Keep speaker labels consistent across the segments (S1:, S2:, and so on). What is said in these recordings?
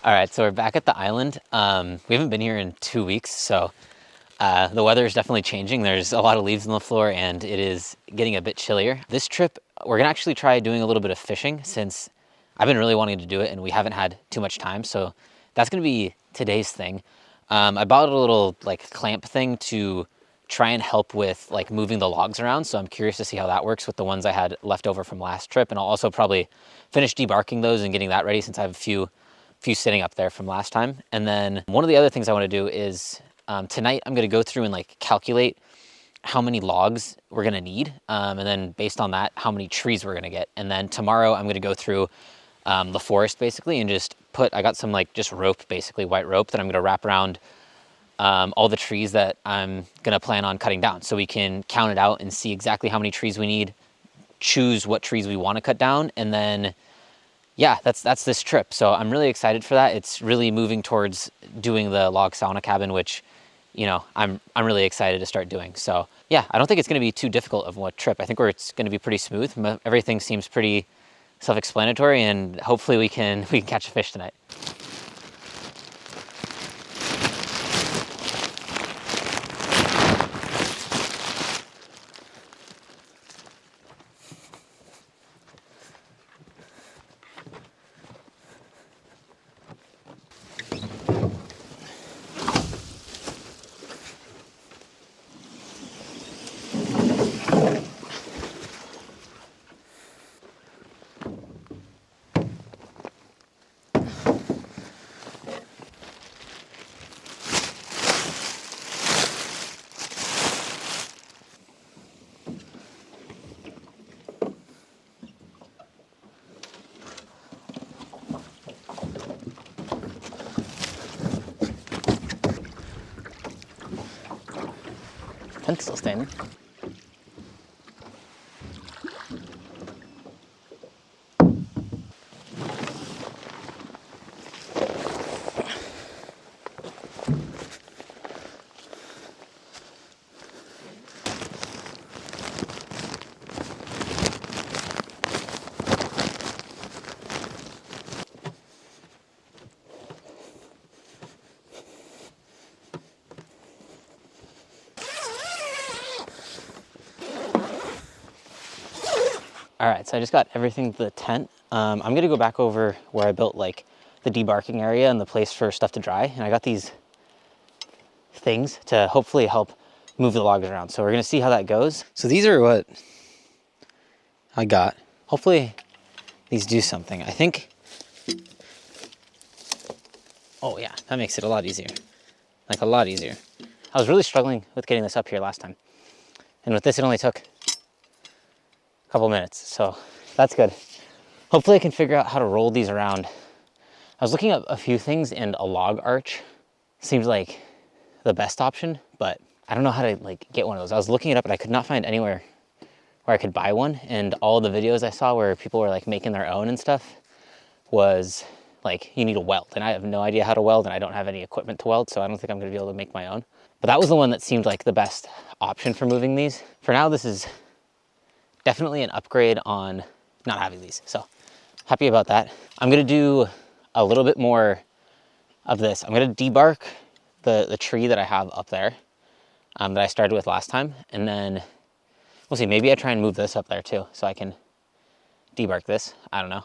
S1: All right, so we're back at the island. We haven't been here in 2 weeks, so the weather is definitely changing. There's a lot of leaves on the floor and it is getting a bit chillier. This trip, we're gonna actually try doing a little bit of fishing since I've been really wanting to do it and we haven't had too much time. So that's gonna be today's thing. I bought a little like clamp thing to try and help with like moving the logs around. So I'm curious to see how that works with the ones I had left over from last trip. And I'll also probably finish debarking those and getting that ready since I have a few sitting up there from last time. And then one of the other things I want to do is tonight I'm going to go through and like calculate how many logs we're going to need. And then based on that, how many trees we're going to get. And then tomorrow I'm going to go through the forest basically and just I got some like just rope, basically white rope that I'm going to wrap around all the trees that I'm going to plan on cutting down. So we can count it out and see exactly how many trees we need, choose what trees we want to cut down, and then yeah, that's this trip. So I'm really excited for that. It's really moving towards doing the log sauna cabin, which, you know, I'm really excited to start doing. So yeah, I don't think it's going to be too difficult of a trip. I think it's going to be pretty smooth. Everything seems pretty self-explanatory, and hopefully we can catch a fish tonight. Tent's still standing. All right, so I just got everything to the tent. I'm gonna go back over where I built like the debarking area and the place for stuff to dry. And I got these things to hopefully help move the logs around. So we're gonna see how that goes. So these are what I got. Hopefully these do something. I think, oh yeah, that makes it a lot easier. Like a lot easier. I was really struggling with getting this up here last time. And with this, it only took couple minutes, so that's good. Hopefully I can figure out how to roll these around. I was looking at a few things and a log arch seems like the best option, but I don't know how to like get one of those. I was looking it up and I could not find anywhere where I could buy one, and all the videos I saw where people were like making their own and stuff was like you need a weld, and I have no idea how to weld and I don't have any equipment to weld, so I don't think I'm gonna be able to make my own. But that was the one that seemed like the best option for moving these. For now, this is definitely an upgrade on not having these, so happy about that. I'm gonna do a little bit more of this. I'm gonna debark the tree that I have up there that I started with last time, and then we'll see, maybe I try and move this up there too so I can debark this. I don't know.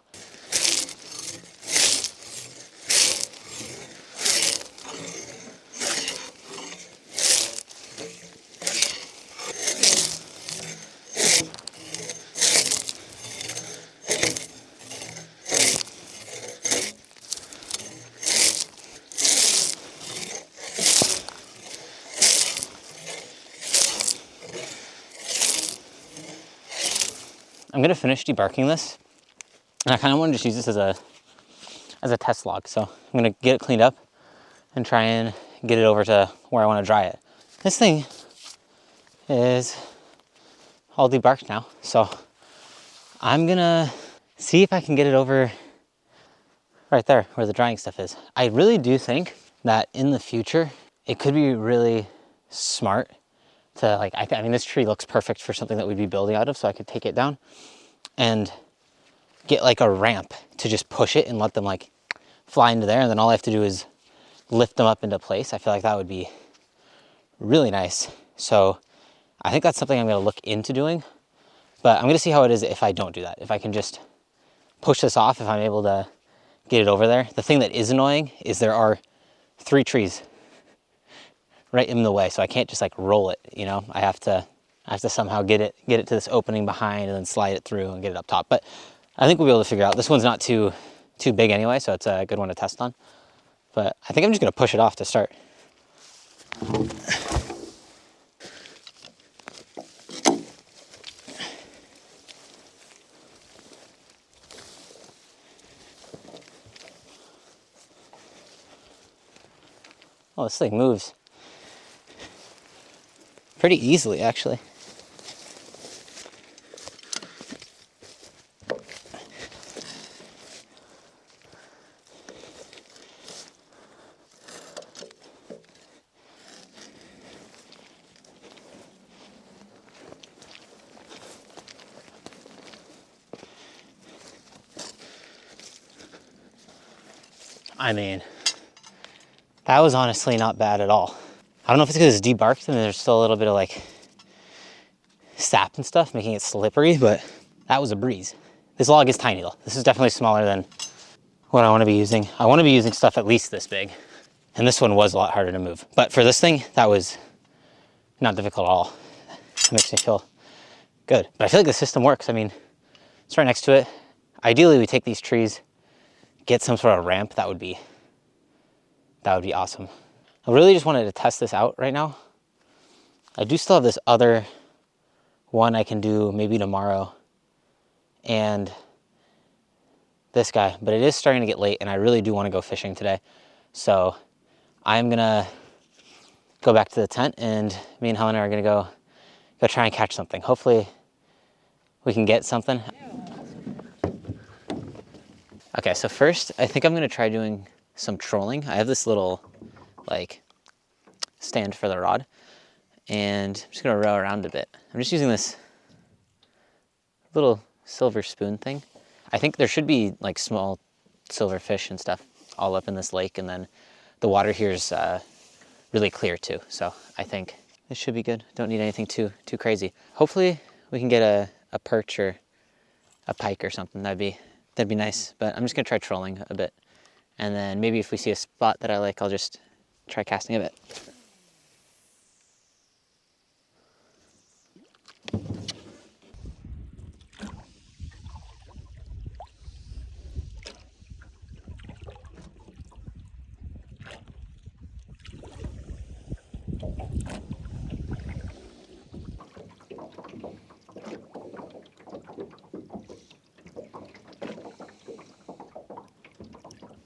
S1: I'm gonna finish debarking this, and I kind of want to just use this as a test log. So I'm gonna get it cleaned up and try and get it over to where I want to dry it. This thing is all debarked now, so I'm gonna see if I can get it over right there where the drying stuff is. I really do think that in the future it could be really smart to like, I mean, this tree looks perfect for something that we'd be building out of, so I could take it down and get like a ramp to just push it and let them like fly into there, and then all I have to do is lift them up into place. I feel like that would be really nice. So I think that's something I'm going to look into doing, but I'm going to see how it is if I don't do that. If I can just push this off, if I'm able to get it over there. The thing that is annoying is there are 3 trees right in the way, so I can't just like roll it, you know? I have to somehow get it to this opening behind and then slide it through and get it up top. But I think we'll be able to figure out. This one's not too big anyway, so it's a good one to test on. But I think I'm just going to push it off to start. Oh, this thing moves pretty easily, actually. I mean, that was honestly not bad at all. I don't know if it's because it's debarked and there's still a little bit of like sap and stuff making it slippery, but that was a breeze. This log is tiny though. This is definitely smaller than what I want to be using. I want to be using stuff at least this big. And this one was a lot harder to move. But for this thing, that was not difficult at all. It makes me feel good. But I feel like the system works. I mean, it's right next to it. Ideally, we take these trees, get some sort of ramp. That would be awesome. I really just wanted to test this out right now. I do still have this other one I can do maybe tomorrow, and this guy, but it is starting to get late and I really do want to go fishing today. So I'm gonna go back to the tent and me and Helena are gonna go try and catch something. Hopefully we can get something. Okay, so first I think I'm gonna try doing some trolling. I have this little like stand for the rod and I'm just gonna row around a bit. I'm just using this little silver spoon thing. I think there should be like small silver fish and stuff all up in this lake, and then the water here is really clear too. So I think this should be good. Don't need anything too crazy. Hopefully we can get a perch or a pike or something. That'd be nice. But I'm just gonna try trolling a bit, and then maybe if we see a spot that I like, I'll just try casting a bit.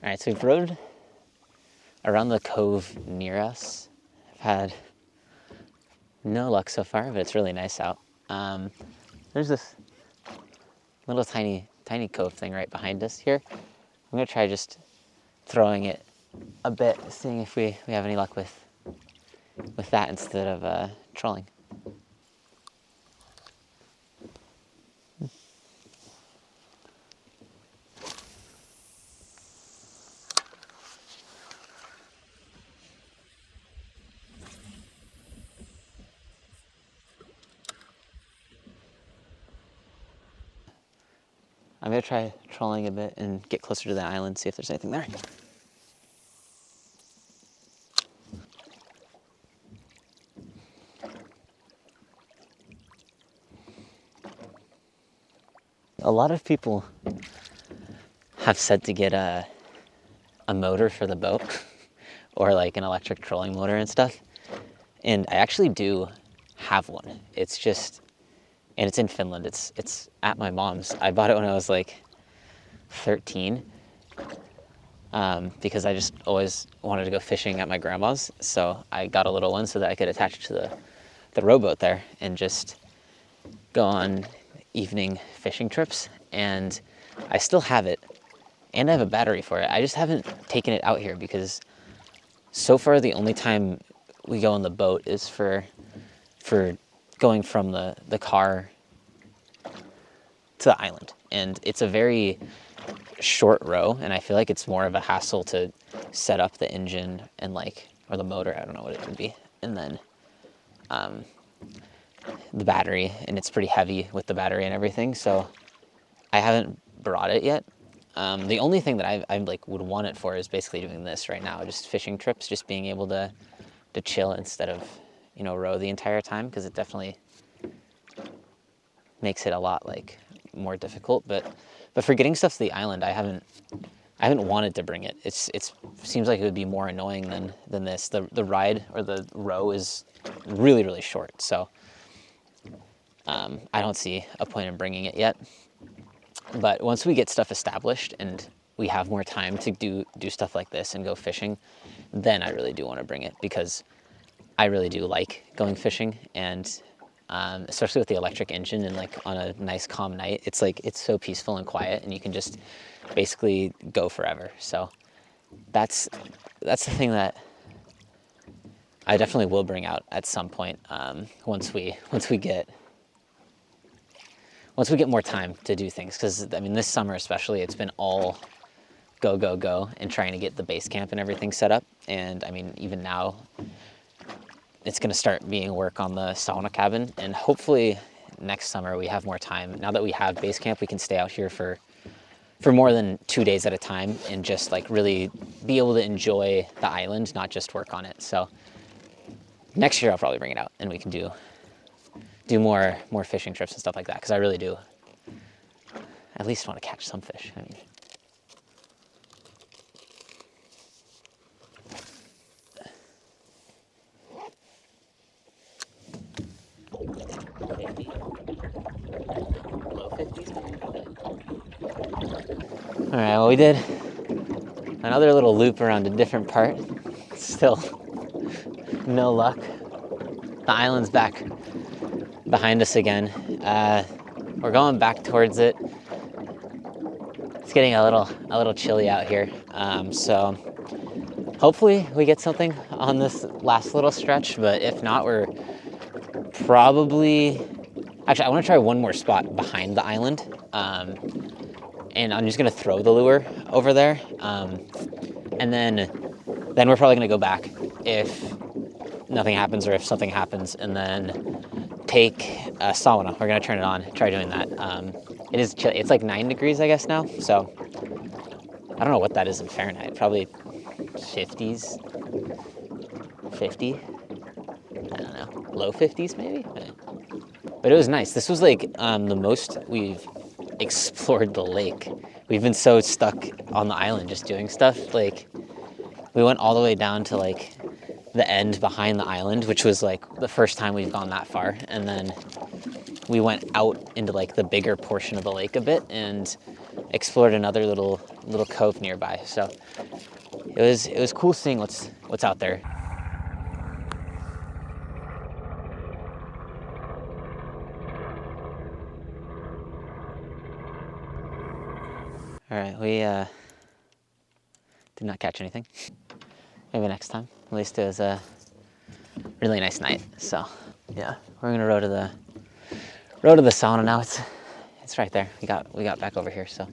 S1: All right, so we've rode around the cove near us. I've had no luck so far, but it's really nice out. There's this little tiny cove thing right behind us here. I'm gonna try just throwing it a bit, seeing if we have any luck with that instead of trolling. I'm gonna try trolling a bit and get closer to the island, see if there's anything there. A lot of people have said to get a motor for the boat or like an electric trolling motor and stuff. And I actually do have one. It's just, and it's in Finland. It's at my mom's. I bought it when I was like 13 because I just always wanted to go fishing at my grandma's. So I got a little one so that I could attach it to the rowboat there and just go on evening fishing trips. And I still have it and I have a battery for it. I just haven't taken it out here because so far the only time we go on the boat is for going from the car to the island. And it's a very short row, and I feel like it's more of a hassle to set up the engine and like, or the motor, I don't know what it would be, and then the battery, and it's pretty heavy with the battery and everything, so I haven't brought it yet. The only thing that I like would want it for is basically doing this right now, just fishing trips, just being able to chill instead of, you know, row the entire time, because it definitely makes it a lot like more difficult. But for getting stuff to the island, I haven't wanted to bring it. It seems like it would be more annoying than this. The ride or the row is really, really short, so I don't see a point in bringing it yet. But once we get stuff established and we have more time to do stuff like this and go fishing, then I really do want to bring it, because I really do like going fishing, and especially with the electric engine and like on a nice calm night, it's like, it's so peaceful and quiet, and you can just basically go forever. So that's the thing that I definitely will bring out at some point, once we get more time to do things. Because I mean, this summer especially, it's been all go, go, go, and trying to get the base camp and everything set up. And I mean, even now, it's going to start being work on the sauna cabin, and hopefully next summer we have more time. Now that we have base camp, we can stay out here for more than 2 days at a time and just like really be able to enjoy the island, not just work on it. So next year I'll probably bring it out and we can do more fishing trips and stuff like that, because I really do at least want to catch some fish. I mean, low 50s. All right, well, we did another little loop around a different part. Still no luck. The island's back behind us again. We're going back towards it. It's getting a little chilly out here. So hopefully we get something on this last little stretch, but if not, we're probably, actually I want to try one more spot behind the island. And I'm just gonna throw the lure over there. And then we're probably gonna go back if nothing happens, or if something happens, and then take a sauna. We're gonna turn it on, try doing that. It is chilly. It's like 9 degrees, I guess, now. So I don't know what that is in Fahrenheit. Probably 50s, 50. I don't know, low 50s maybe. But it was nice. This was like the most we've explored the lake. We've been so stuck on the island just doing stuff. Like, we went all the way down to like the end behind the island, which was like the first time we've gone that far, and then we went out into like the bigger portion of the lake a bit and explored another little cove nearby. So it was cool seeing what's out there. All right, we did not catch anything. Maybe next time. At least it was a really nice night. So yeah, we're gonna row to the sauna now. It's right there. We got back over here. So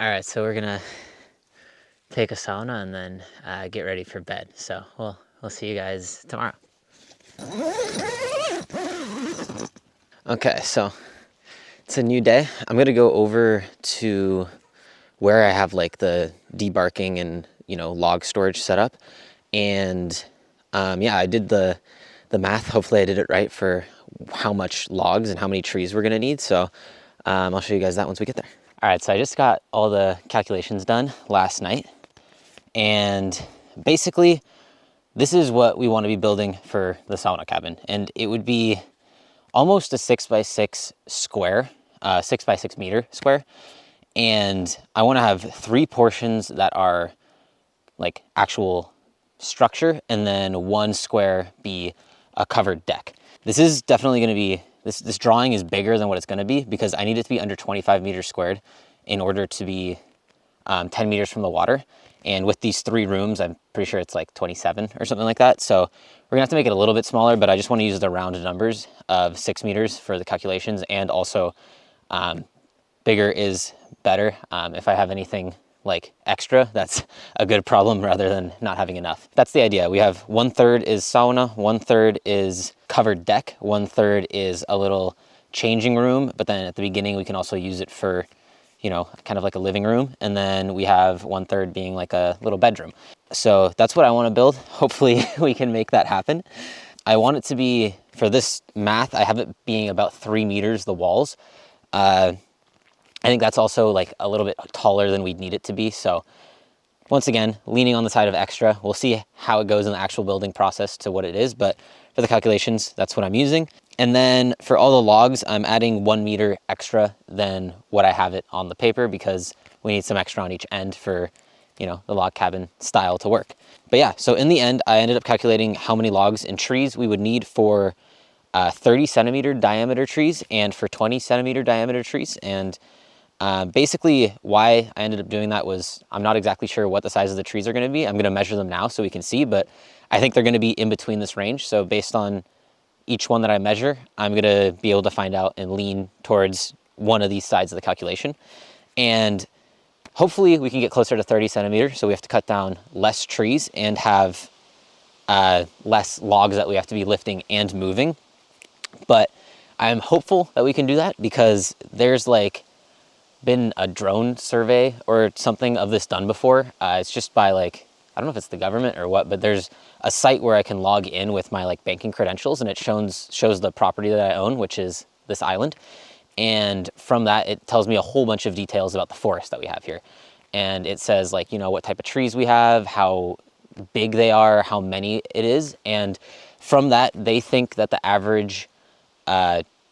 S1: all right, so we're gonna take a sauna and then get ready for bed. So we'll see you guys tomorrow. Okay, so it's a new day. I'm gonna go over to where I have like the debarking and, you know, log storage set up, and yeah, I did the math. Hopefully I did it right for how much logs and how many trees we're gonna need. So I'll show you guys that once we get there. All right, so I just got all the calculations done last night, and basically this is what we want to be building for the sauna cabin, and it would be almost a 6x6 square. 6 by 6 meter square. And I want to have 3 portions that are like actual structure, and then 1 square be a covered deck. This is definitely going to be, this drawing is bigger than what it's going to be because I need it to be under 25 meters squared in order to be 10 meters from the water. And with these 3 rooms, I'm pretty sure it's like 27 or something like that. So we're gonna have to make it a little bit smaller, but I just want to use the rounded numbers of 6 meters for the calculations, and also bigger is better. If I have anything like extra, that's a good problem rather than not having enough. That's the idea. We have 1/3 is sauna, 1/3 is covered deck, 1/3 is a little changing room, but then at the beginning we can also use it for, you know, kind of like a living room. And then we have 1/3 being like a little bedroom. So that's what I want to build. Hopefully we can make that happen. I want it to be, for this math, I have it being about 3 meters, the walls. I think that's also like a little bit taller than we'd need it to be. So once again, leaning on the side of extra. We'll see how it goes in the actual building process to what it is, but for the calculations, that's what I'm using. And then for all the logs, I'm adding 1 meter extra than what I have it on the paper because we need some extra on each end for, you know, the log cabin style to work. But yeah, so in the end, I ended up calculating how many logs and trees we would need for 30 centimeter diameter trees and for 20 centimeter diameter trees. And basically why I ended up doing that was I'm not exactly sure what the size of the trees are going to be. I'm going to measure them now so we can see, but I think they're going to be in between this range. So based on each one that I measure, I'm going to be able to find out and lean towards one of these sides of the calculation. And hopefully we can get closer to 30 centimeters. So we have to cut down less trees and have less logs that we have to be lifting and moving. But I'm hopeful that we can do that because there's like been a drone survey or something of this done before. It's just by like, I don't know if it's the government or what, but there's a site where I can log in with my like banking credentials, and it shows the property that I own, which is this island. And from that, it tells me a whole bunch of details about the forest that we have here. And it says like, you know, what type of trees we have, how big they are, how many it is. And from that, they think that the average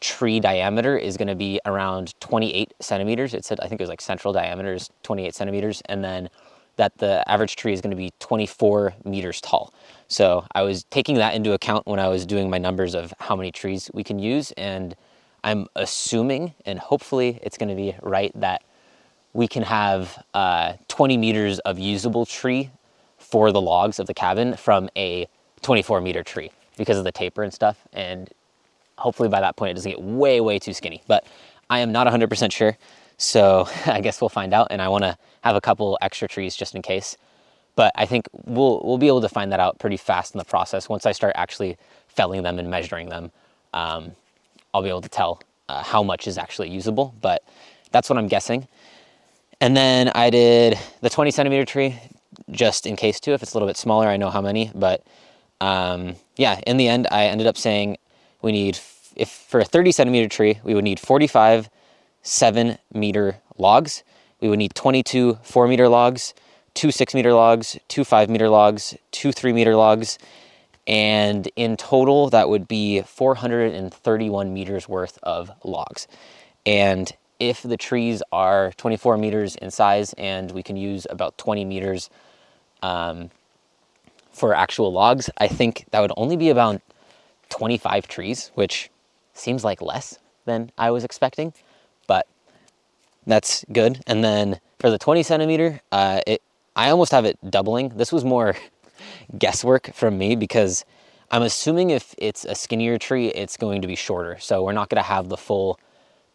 S1: tree diameter is going to be around 28 centimeters. It said, I think it was like central diameter is 28 centimeters. And then that the average tree is going to be 24 meters tall. So I was taking that into account when I was doing my numbers of how many trees we can use. And I'm assuming, and hopefully it's going to be right, that we can have 20 meters of usable tree for the logs of the cabin from a 24 meter tree because of the taper and stuff. And hopefully by that point it doesn't get way, way too skinny. But I am not 100% sure. So I guess we'll find out. And I want to have a couple extra trees just in case. But I think we'll be able to find that out pretty fast in the process. Once I start actually felling them and measuring them, I'll be able to tell how much is actually usable. But that's what I'm guessing. And then I did the 20 centimeter tree just in case too. If it's a little bit smaller, I know how many. But yeah, in the end, I ended up saying we need, if for a 30 centimeter tree, we would need 45 7-meter logs. We would need 22 4-meter logs, 2 6-meter logs, 2 5-meter logs, 2 3-meter logs. And in total, that would be 431 meters worth of logs. And if the trees are 24 meters in size and we can use about 20 meters for actual logs, I think that would only be about 25 trees, which seems like less than I was expecting, but that's good. And then for the 20 centimeter, I almost have it doubling. This was more guesswork from me because I'm assuming if it's a skinnier tree, it's going to be shorter. So we're not going to have the full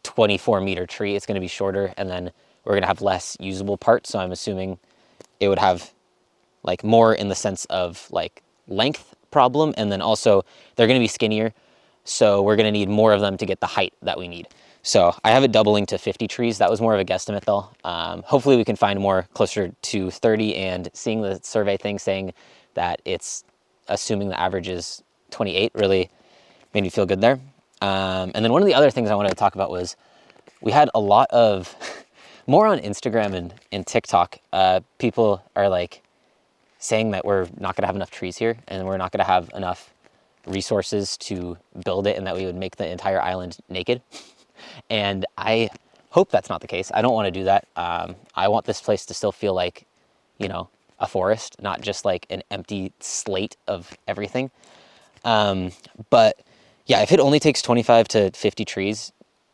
S1: 24 meter tree. It's going to be shorter, and then we're going to have less usable parts. So I'm assuming it would have like more in the sense of like length problem. And then also they're going to be skinnier. So we're going to need more of them to get the height that we need. So I have it doubling to 50 trees. That was more of a guesstimate though. Hopefully we can find more closer to 30, and seeing the survey thing saying that it's assuming the average is 28 really made me feel good there. And then one of the other things I wanted to talk about was we had a lot of, more on Instagram and TikTok, people are like saying that we're not going to have enough trees here and we're not going to have enough resources to build it, and that we would make the entire island naked. And I hope that's not the case. I don't want to do that. I want this place to still feel like, you know, a forest, not just like an empty slate of everything. But yeah, if it only takes 25 to 50 trees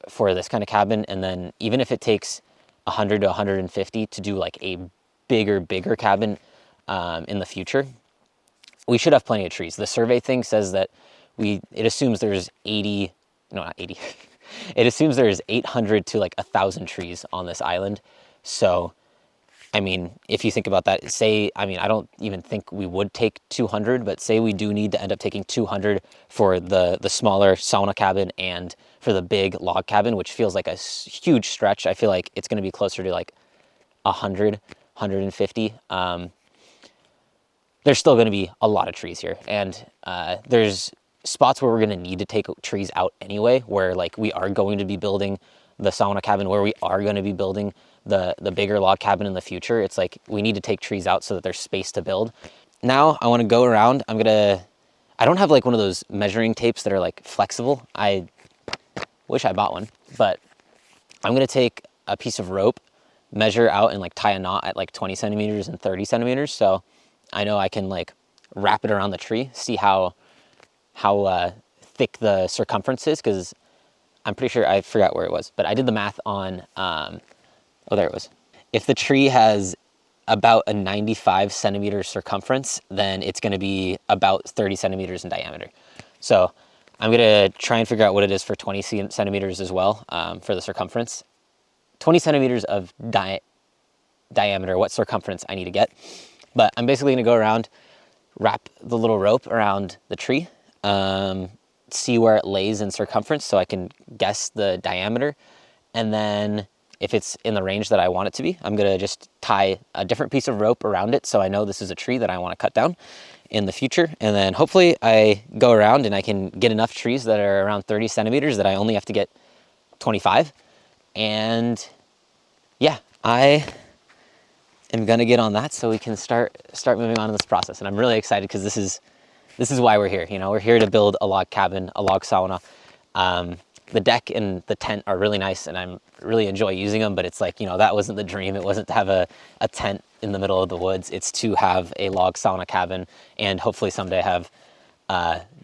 S1: for this kind of cabin, and then even if it takes 100 to 150 to do like a bigger cabin in the future, we should have plenty of trees. The survey thing says that it assumes there's 80, no, not 80. It assumes there's 800 to like 1,000 trees on this island. So, I mean, if you think about that, say, I mean, I don't even think we would take 200, but say we do need to end up taking 200 for the smaller sauna cabin and for the big log cabin, which feels like a huge stretch. I feel like it's going to be closer to like 100, 150. There's still going to be a lot of trees here, and there's spots where we're going to need to take trees out anyway, where like we are going to be building the sauna cabin, where we are going to be building the bigger log cabin in the future. It's like we need to take trees out so that there's space to build. Now I want to go around. I don't have like one of those measuring tapes that are like flexible. I wish I bought one, but I'm going to take a piece of rope, measure out and like tie a knot at like 20 centimeters and 30 centimeters. So I know I can like wrap it around the tree, see how thick the circumference is, because I'm pretty sure, I forgot where it was, but I did the math on, oh, there it was. If the tree has about a 95 centimeter circumference, then it's going to be about 30 centimeters in diameter. So I'm going to try and figure out what it is for 20 centimeters as well, for the circumference. 20 centimeters of diameter, what circumference I need to get. But I'm basically going to go around, wrap the little rope around the tree, see where it lays in circumference so I can guess the diameter. And then if it's in the range that I want it to be, I'm going to just tie a different piece of rope around it so I know this is a tree that I want to cut down in the future. And then hopefully I go around and I can get enough trees that are around 30 centimeters that I only have to get 25. And yeah, I am going to get on that so we can start moving on in this process. And I'm really excited because this is why we're here. You know, we're here to build a log cabin, a log sauna. The deck and the tent are really nice and I'm really enjoy using them, but it's like, you know, that wasn't the dream. It wasn't to have a tent in the middle of the woods. It's to have a log sauna cabin and hopefully someday have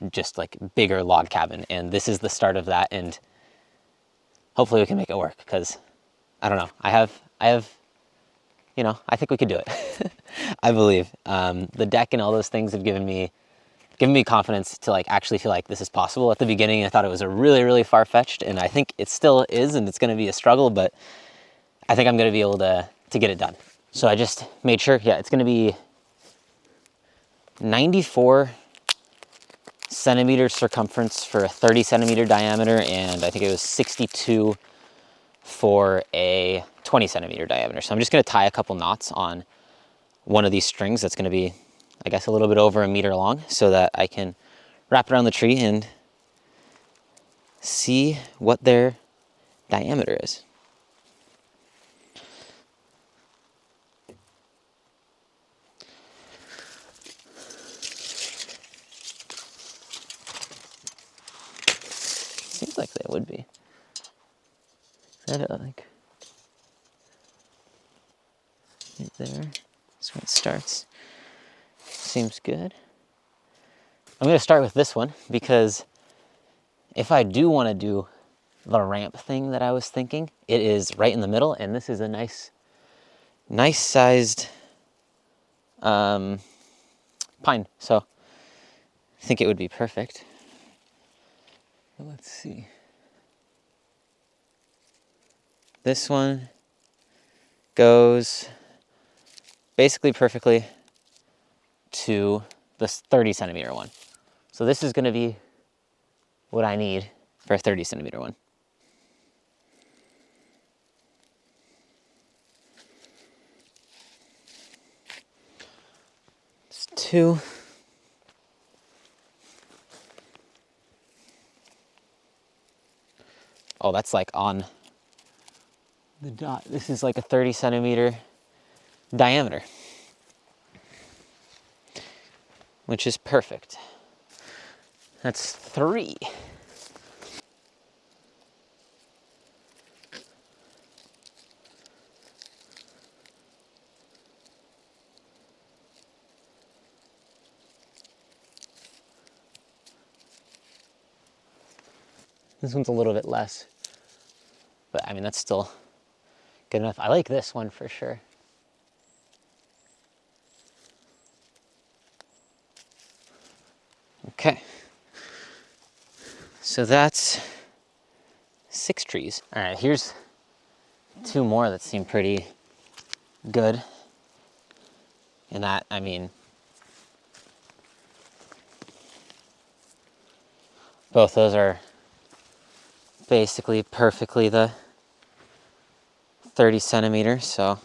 S1: just like bigger log cabin. And this is the start of that. And hopefully we can make it work, because I don't know. I have, you know, I think we could do it. I believe. The deck and all those things have given me confidence to like actually feel like this is possible. At the beginning, I thought it was a really far-fetched, and I think it still is, and it's going to be a struggle, but I think I'm going to be able to get it done. So I just made sure, yeah, it's going to be 94 centimeter circumference for a 30 centimeter diameter, and I think it was 62 for a 20 centimeter diameter. So I'm just going to tie a couple knots on one of these strings that's going to be, I guess, a little bit over a meter long, so that I can wrap it around the tree and see what their diameter is. Seems like they would be. Is that it, like right there? That's where it starts. Seems good. I'm going to start with this one because if I do want to do the ramp thing that I was thinking, it is right in the middle, and this is a nice sized pine, so I think it would be perfect. Let's see. This one goes basically perfectly to this 30 centimeter one. So this is going to be what I need for a 30 centimeter one. It's 2. Oh, that's like on the dot. This is like a 30 centimeter diameter, which is perfect. That's 3. This one's a little bit less, but I mean, that's still good enough. I like this one for sure. Okay. So that's 6 trees. All right, here's 2 more that seem pretty good. And that, I mean, both those are basically perfectly the 30 centimeters. So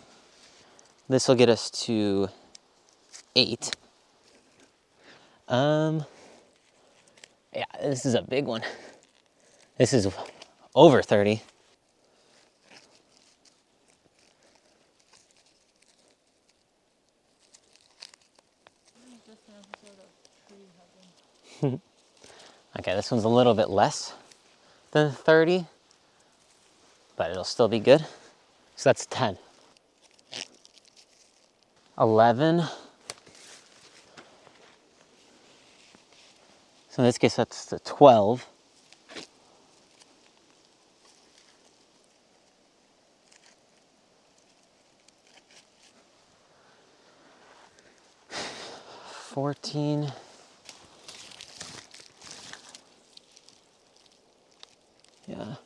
S1: this will get us to 8. Yeah, this is a big one. This is over 30. Okay, this one's a little bit less than 30, but it'll still be good. So that's 10. 11. So in this case, that's the 12. 14. Yeah.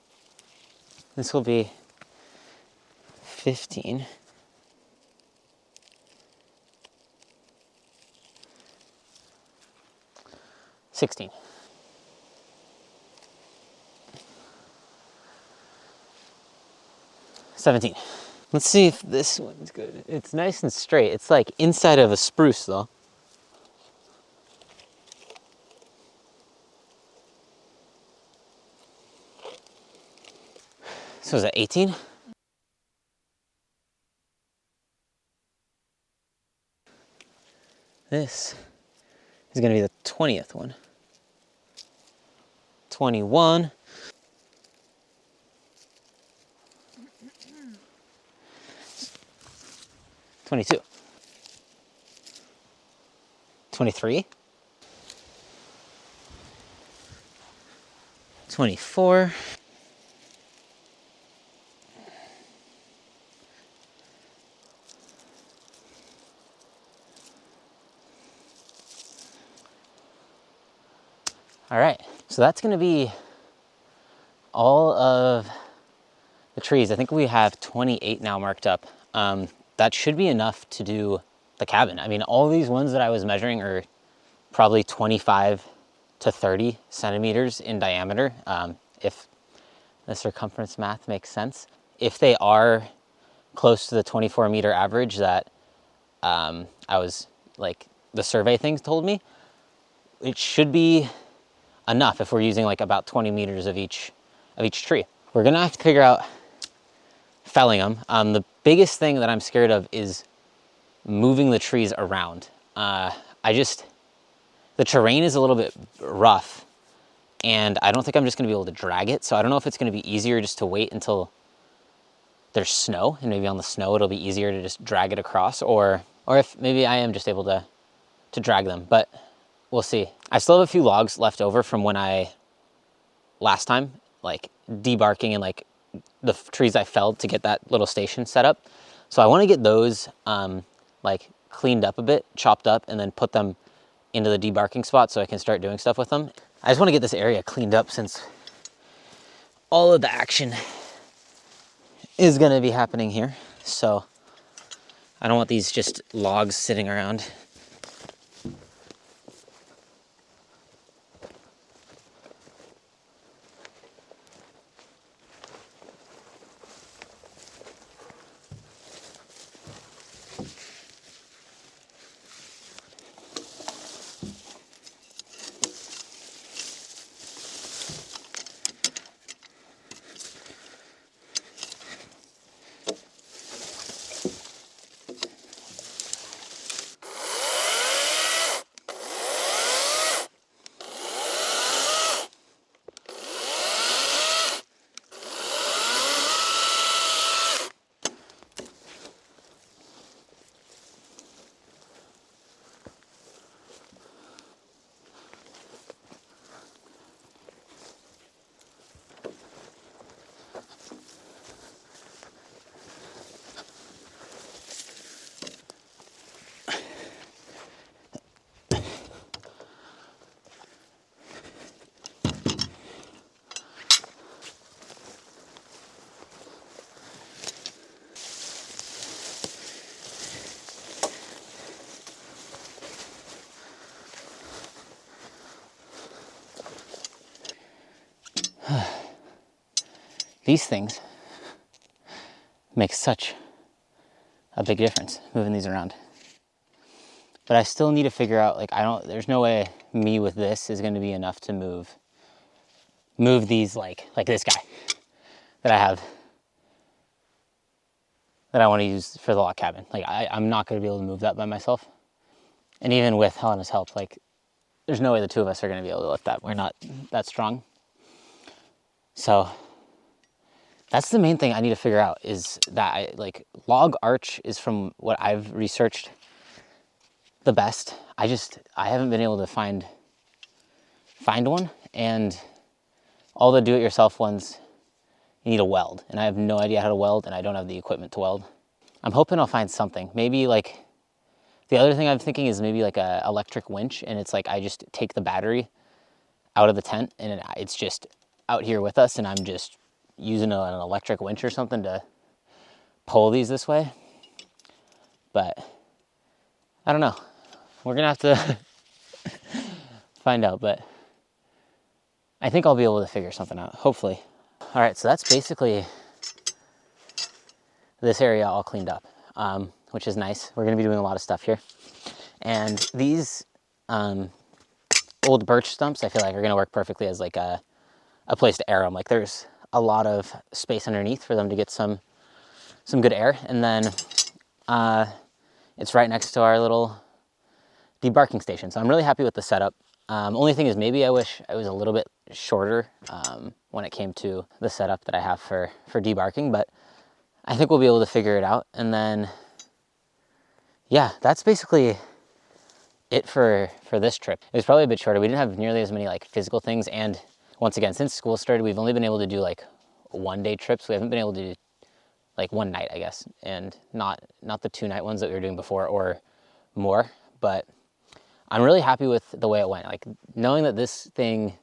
S1: This will be 15. 16. 17. Let's see if this one's good. It's nice and straight. It's like inside of a spruce though. So is that 18? This is gonna be the 20th one. 21. 22. 23. 24. 'All right, so that's gonna be all of the trees. I think we have 28 now marked up. That should be enough to do the cabin. I mean, all these ones that I was measuring are probably 25 to 30 centimeters in diameter, if the circumference math makes sense. If they are close to the 24-meter average that I was like, the survey things told me, it should be enough if we're using like about 20 meters of each tree. We're gonna have to figure out felling them. The biggest thing that I'm scared of is moving the trees around. The terrain is a little bit rough and I don't think I'm just gonna be able to drag it. So I don't know if it's gonna be easier just to wait until there's snow, and maybe on the snow it'll be easier to just drag it across, or if maybe I am just able to drag them, but we'll see. I still have a few logs left over from when last time, like debarking and like the trees I felled to get that little station set up. So I wanna get those like cleaned up a bit, chopped up, and then put them into the debarking spot so I can start doing stuff with them. I just wanna get this area cleaned up since all of the action is gonna be happening here. So I don't want these just logs sitting around. these things make such a big difference, moving these around. But I still need to figure out, like, there's no way me with this is going to be enough to move these, like this guy that I have, that I want to use for the log cabin. Like, I'm not going to be able to move that by myself. And even with Helena's help, like, there's no way the two of us are going to be able to lift that. We're not that strong. So that's the main thing I need to figure out, is that log arch is, from what I've researched, the best. I haven't been able to find one, and all the do-it-yourself ones, you need a weld, and I have no idea how to weld, and I don't have the equipment to weld. I'm hoping I'll find something. Maybe, like, the other thing I'm thinking is maybe like a electric winch, and it's like I just take the battery out of the tent and it's just out here with us, and I'm just using an electric winch or something to pull these this way. But I don't know. We're gonna have to find out, but I think I'll be able to figure something out, hopefully. All right, so that's basically this area all cleaned up, which is nice. We're gonna be doing a lot of stuff here. And these old birch stumps, I feel like, are gonna work perfectly as like a place to air them. Like, there's a lot of space underneath for them to get some good air. And then it's right next to our little debarking station. So I'm really happy with the setup. Only thing is, maybe I wish I was a little bit shorter when it came to the setup that I have for debarking, but I think we'll be able to figure it out. And then, yeah, that's basically it for this trip. It was probably a bit shorter. We didn't have nearly as many like physical things, and once again, since school started, we've only been able to do like 1-day trips. We haven't been able to do like one night, I guess, and not the 2-night ones that we were doing before or more. But I'm really happy with the way it went. Like, knowing that this thing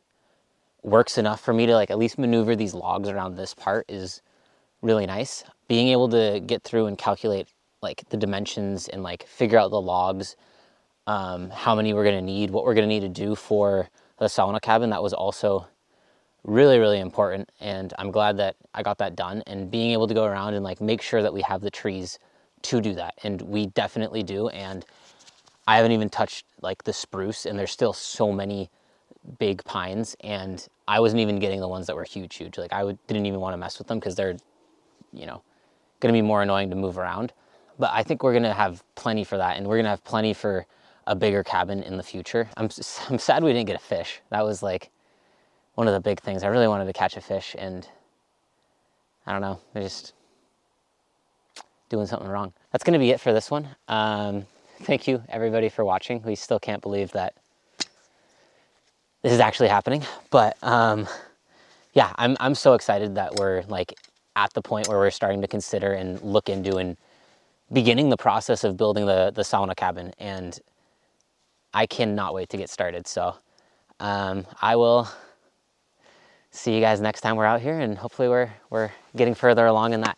S1: works enough for me to like at least maneuver these logs around this part is really nice. Being able to get through and calculate like the dimensions and like figure out the logs, how many we're gonna need, what we're gonna need to do for the sauna cabin, that was also really, really important. And I'm glad that I got that done, and being able to go around and like make sure that we have the trees to do that. And we definitely do. And I haven't even touched like the spruce, and there's still so many big pines, and I wasn't even getting the ones that were huge. Like, didn't even want to mess with them because they're, gonna be more annoying to move around. But I think we're gonna have plenty for that, and we're gonna have plenty for a bigger cabin in the future. I'm sad we didn't get a fish. That was like one of the big things. I really wanted to catch a fish, and I don't know, they're just doing something wrong. That's gonna be it for this one. Thank you everybody for watching. We still can't believe that this is actually happening, but yeah, I'm so excited that we're like at the point where we're starting to consider and look into and beginning the process of building the sauna cabin, and I cannot wait to get started. So I will see you guys next time we're out here, and hopefully we're getting further along in that.